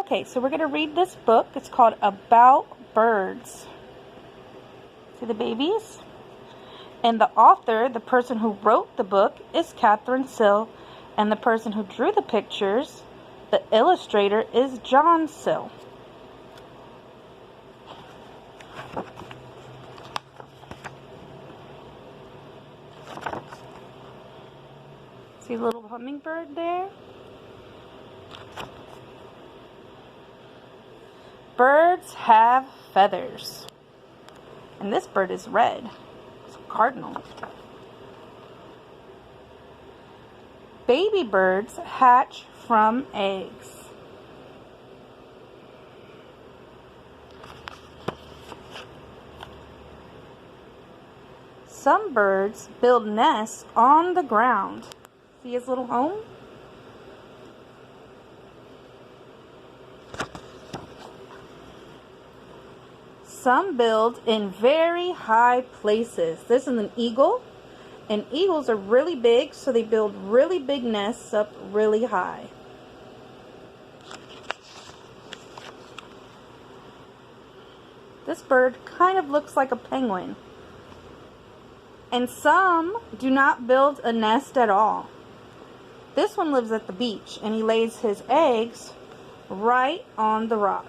Okay, so we're going to read this book. It's called About Birds. See the babies? And the author, the person who wrote the book, is Catherine Sill. And the person who drew the pictures, the illustrator, is John Sill. See the little hummingbird there? Birds have feathers. And this bird is red. It's a cardinal. Baby birds hatch from eggs. Some birds build nests on the ground. See his little home? Some build in very high places. This is an eagle. And eagles are really big, so they build really big nests up really high. This bird kind of looks like a penguin. And some do not build a nest at all. This one lives at the beach, and he lays his eggs right on the rock.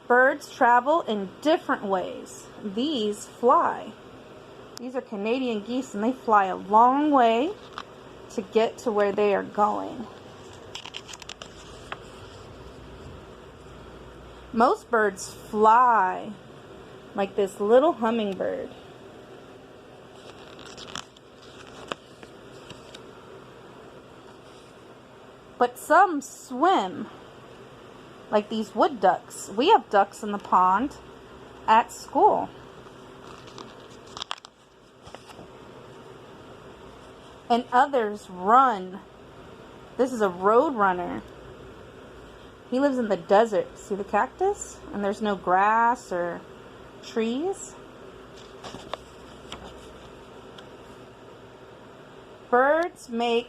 Birds travel in different ways. These fly. These are Canadian geese, and they fly a long way to get to where they are going. Most birds fly like this little hummingbird. But some swim like these wood ducks. We have ducks in the pond at school. And others run. This is a road runner. He lives in the desert. See the cactus? And there's no grass or trees. Birds may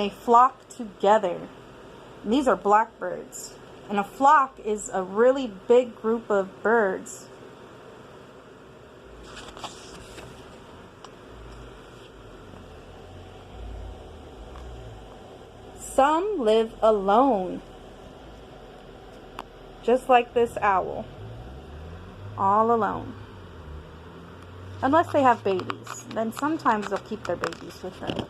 flock together. And these are blackbirds. And a flock is a really big group of birds. Some live alone. Just like this owl. All alone. Unless they have babies. Then sometimes they'll keep their babies with them.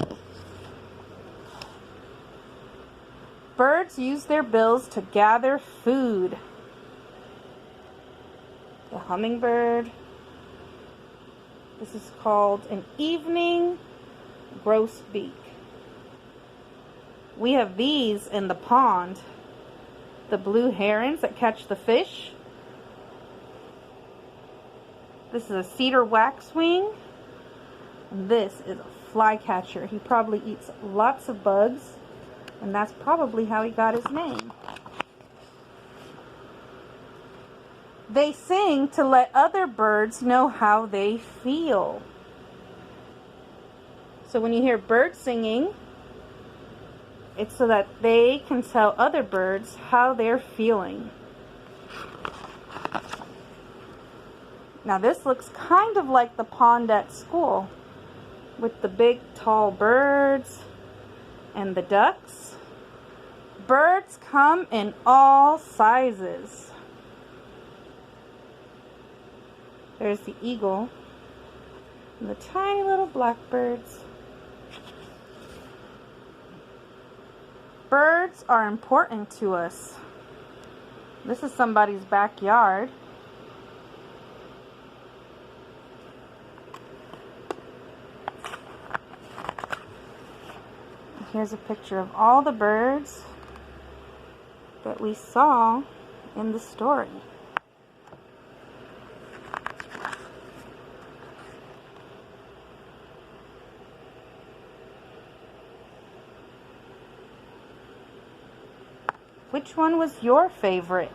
Birds use their bills to gather food. The hummingbird. This is called an evening grosbeak. We have these in the pond. The blue herons that catch the fish. This is a cedar waxwing. And this is a flycatcher. He probably eats lots of bugs. And that's probably how he got his name. They sing to let other birds know how they feel. So when you hear birds singing, it's so that they can tell other birds how they're feeling. Now this looks kind of like the pond at school, with the big tall birds and the ducks. Birds come in all sizes. There's the eagle and the tiny little blackbirds. Birds are important to us. This is somebody's backyard. Here's a picture of all the birds that we saw in the story. Which one was your favorite?